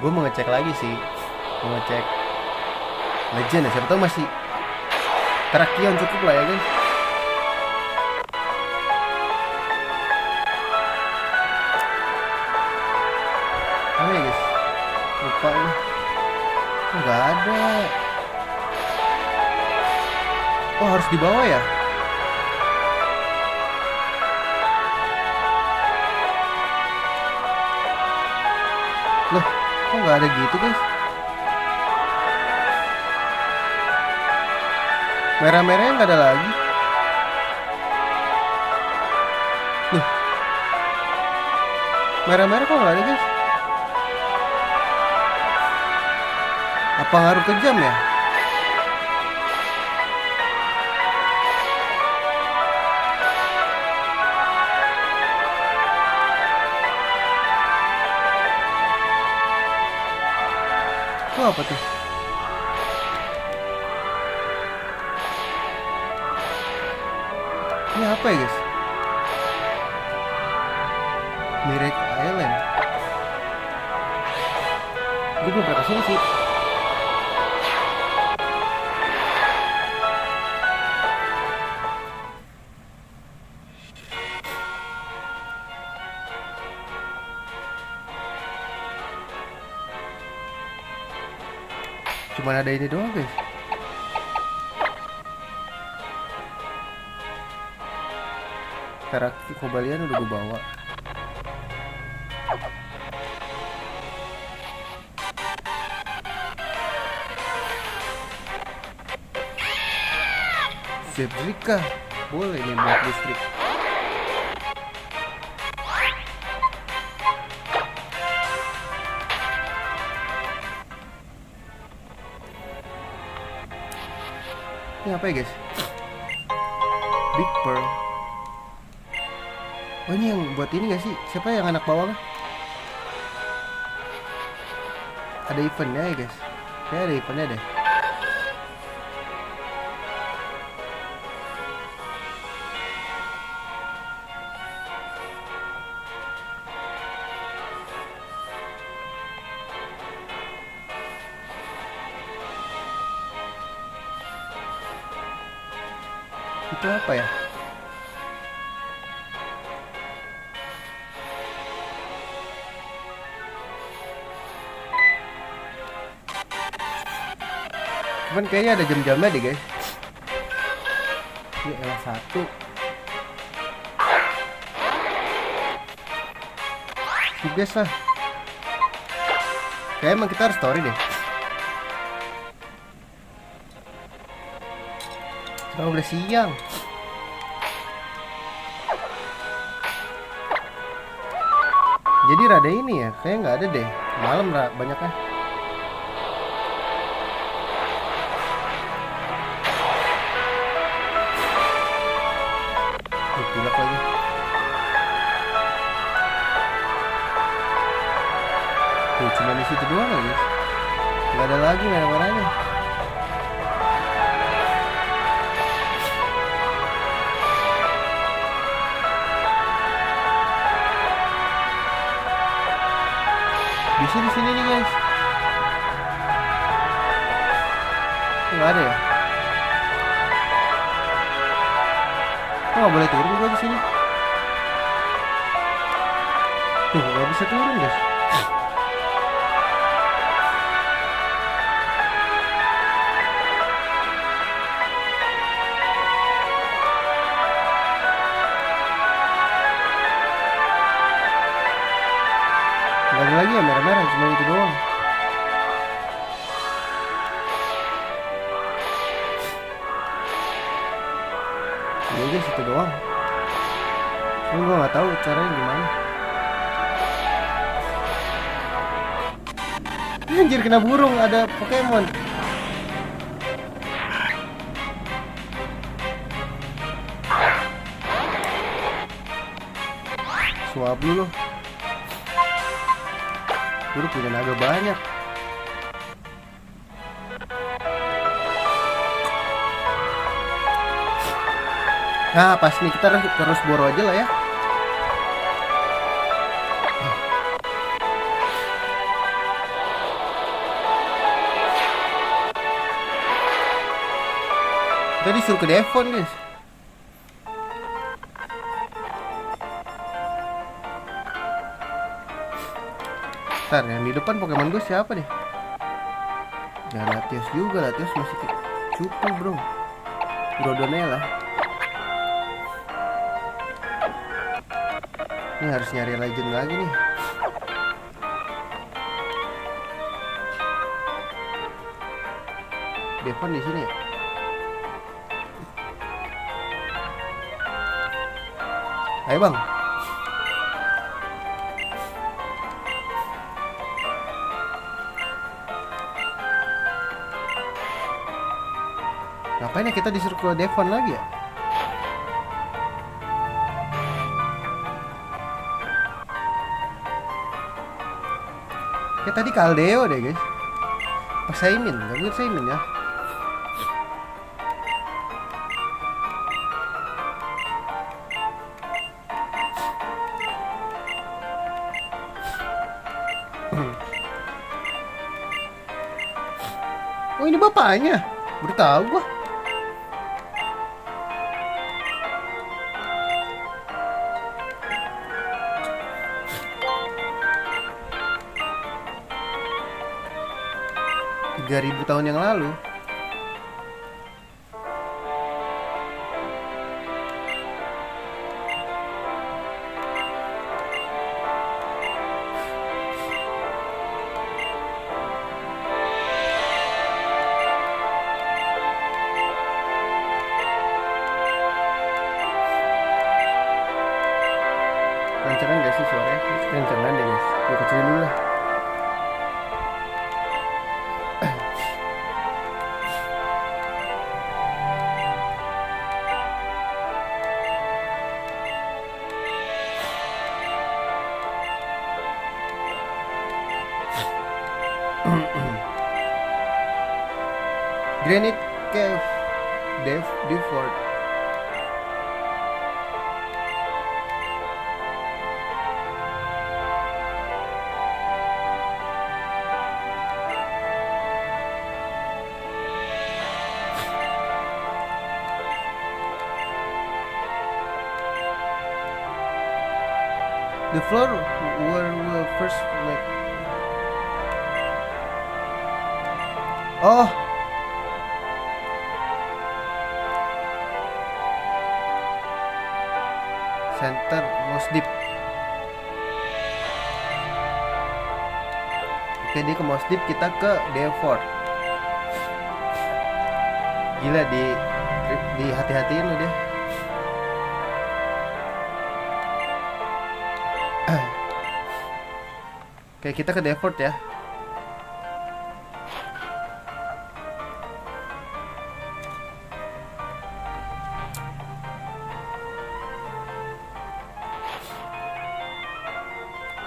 Gue mau ngecek lagi sih, mau ngecek legend ya, siapa tahu masih Terakion cukup lah ya guys. Mana ya guys? Lupa ini. Nggak ada. Oh harus dibawa ya? Loh, kok nggak ada gitu guys? Merah-merahnya nggak ada lagi. Loh, merah-merah kok nggak ada guys? Apa ngaruh ke jam ya? Itu apa tuh? Ini apa ya guys? Miracle Island. Gue belum pernah kesini sih. Cuman ada ini doang guys. Teraki Kobalian udah gue bawa. Zebrika boleh nih buat listrik. Ini apa ya guys? Big Pearl. Oh ini yang buat ini gak sih? Siapa yang anak bawang? Ada eventnya ya guys? Kayak ada eventnya deh. Itu apa ya? Cuman kayaknya ada jam-jamnya deh guys. Ini L1. Tugas lah. Kayak emang kita harus story deh. Sekarang udah siang. Jadi rada ini ya, kayak nggak ada deh. Malam banyaknya. Pilek lagi. Tuh cuma di situ doang ya guys. Nggak ada lagi merah-merahnya. Bisa di sini nih guys. Nggak ada ya? Kok nggak boleh turun gua di sini? Tuh nggak bisa turun guys. Nggak ada lagi ya merah-merah, cuma itu doang. Iya guys itu doang. Cuma gue nggak tahu caranya gimana. Anjir kena burung, ada Pokemon. Suap dulu. Guru punya naga banyak. Nah pas nih kita terus boro aja lah ya. Kita disuruh ke Devon guys. Ntar yang di depan Pokemon gue siapa nih? Ya Latios juga, Latios masih cupu bro. Brodonella. Ini harus nyari legend lagi nih. Devon di sini ya? Ayo bang. Ngapain ya kita disuruh ke Devon lagi ya? Kayak tadi Caldeo deh guys. Pas Saimin, gak mungkin Saimin ya. Oh ini bapaknya, baru tahu gua. Ribu tahun yang lalu. Kenceng gak sih suaranya? Kencengan deh guys. Gue kecilin dulu lah. Granite Cave, Devford. The floor where we first met. Oh. Center Moss Deep. Oke, dia ke Moss Deep, kita ke Devford. Gila, di hati-hatiin lu dia. Oke, kita ke Devford ya.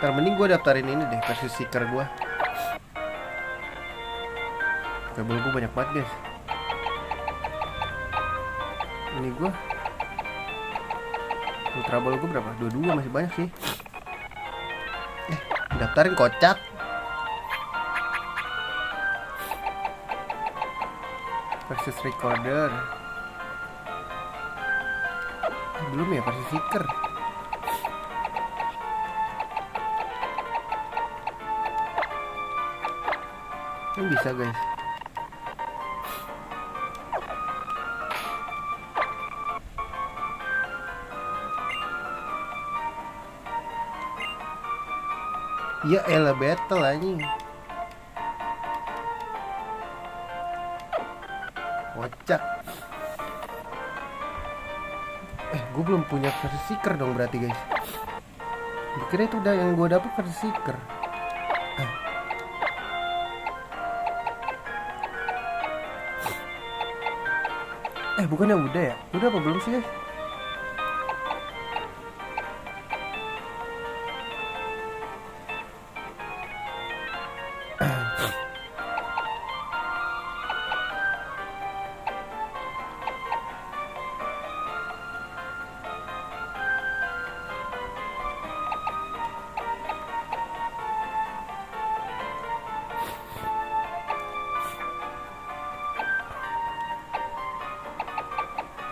Ntar mending gue daftarin ini deh, versi seeker gue. Kabel gue banyak banget guys. Ini gue Ultra Ball gue berapa? 22, masih banyak sih. Daftarin kocak. Versus recorder. Belum ya versi seeker. Ini bisa guys. Ya elah battle anjing. Kocak. Gue belum punya versi seeker dong berarti guys. Gue kira itu udah yang gue dapet versi seeker. Bukannya udah ya? Udah apa belum sih guys?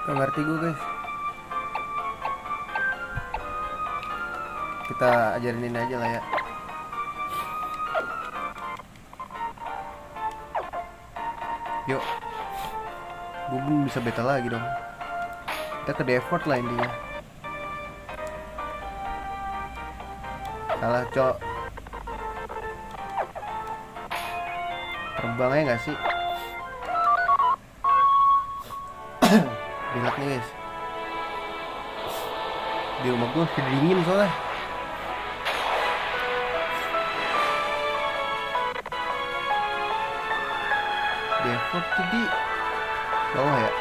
Gak ngerti gue guys. Kita ajarin ini aja lah ya. Yuk. Gue belum bisa beta lagi dong. Kita ke default lah intinya. Salah cok. Terbangnya gak sih? Gila nih guys. Di rumah gue dingin soalnya. Default tuh di bawah ya.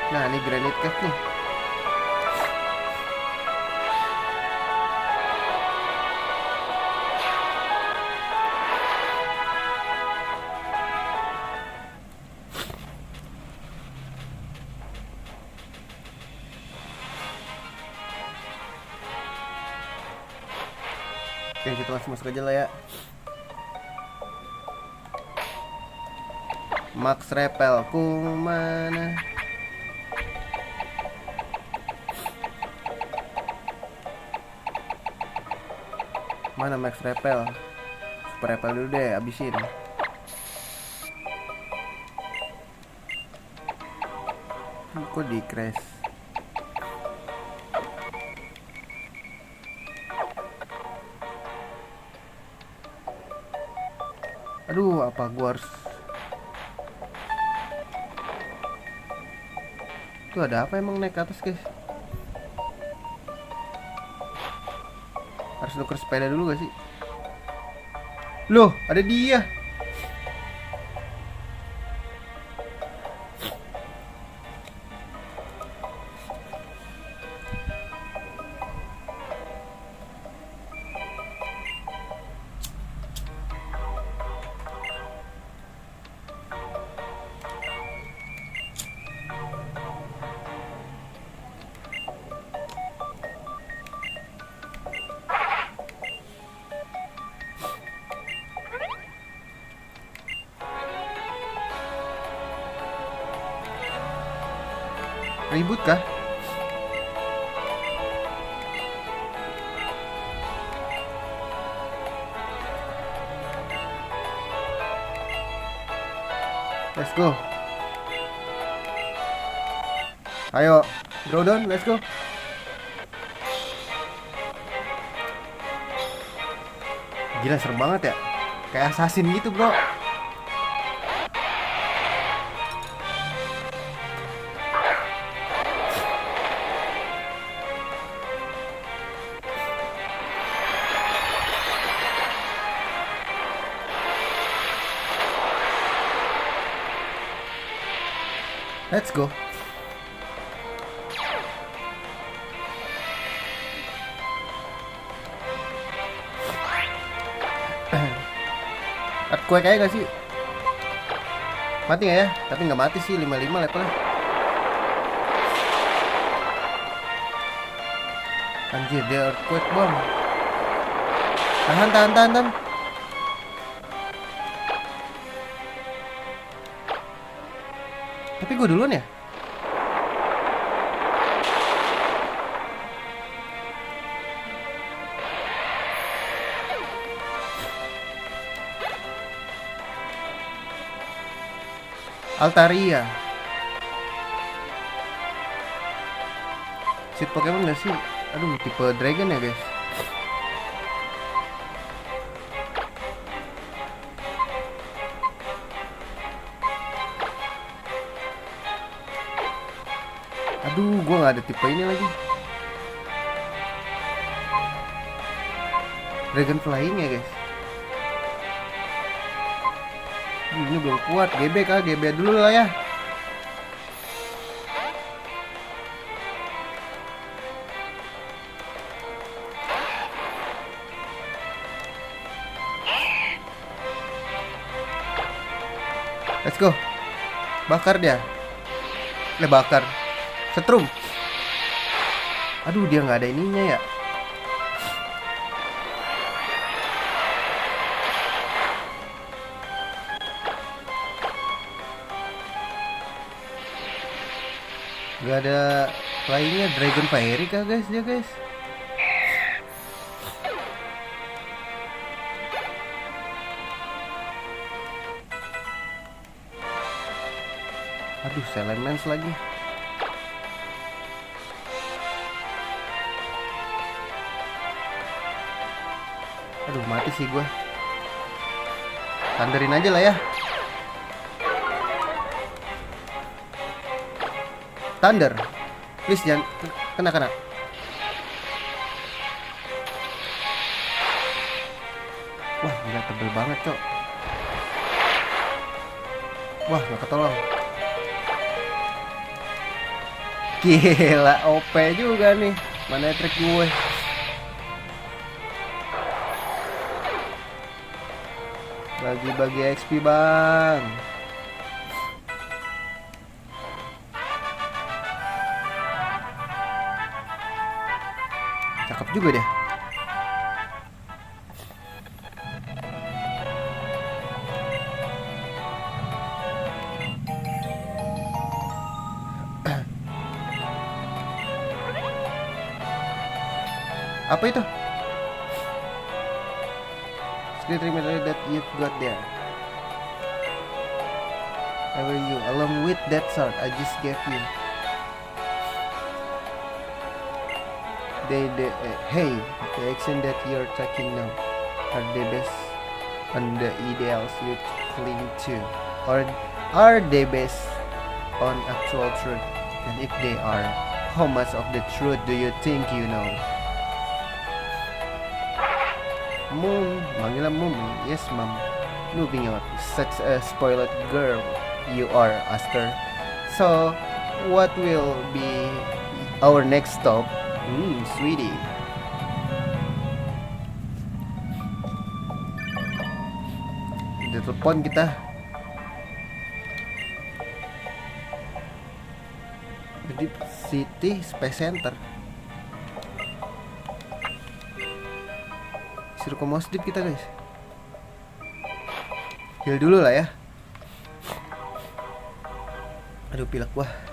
Nah ini granite cave nih. Oke, kita langsung masuk aja lah ya. Max Repel ku mana? Mana Max Repel? Super Repel dulu deh, abisin. Kok di crash? Aduh, apa gua harus... Tuh ada apa emang naik ke atas guys? Harus nuker sepeda dulu gak sih? Loh, ada dia. Ribut kah? Let's go. Ayo, draw down, let's go. Gila serem banget ya. Kayak assassin gitu, bro. Let's go. Earthquake aja gak sih? Mati gak ya? Tapi gak mati sih, 55 levelnya. Anjir, dia earthquake bom. Tahan. Tapi gue duluan ya? Altaria. Seed Pokemon gak sih? Aduh, tipe dragon ya guys. Aduh, gue gak ada tipe ini lagi. Dragon Flying ya guys. Ini belum kuat. GB kah? GB dulu lah ya. Let's go. Bakar dia. Bakar. Setrum. Aduh, dia nggak ada ininya ya. Gak ada lainnya. Dragon Fairy kah guys dia guys? Aduh, Salamence lagi. Aduh, mati sih gua. Thunderin aja lah ya. Thunder. Please jangan kena. Wah, gila tebel banget, Cok. Wah, gak ketolong. Gila, OP juga nih. Mana trik gue? Bagi-bagi XP, Bang. Cakep juga dia. Apa itu? Secret reminder that you've got there. Ever you, along with that sword I just gave you. Hey, the action that you're taking now are they based on the ideals you cling to, or are they based on actual truth? And if they are, how much of the truth do you think you know? Mom, manggilnya Mommy. Yes, Mom. Moving on. Such a spoiled girl you are, Aster. So, what will be our next stop? Sweetie. Udah telepon kita. Deep City Space Center. Suruh ke Mosdip kita guys. Heal dulu lah ya. Aduh pilek gua.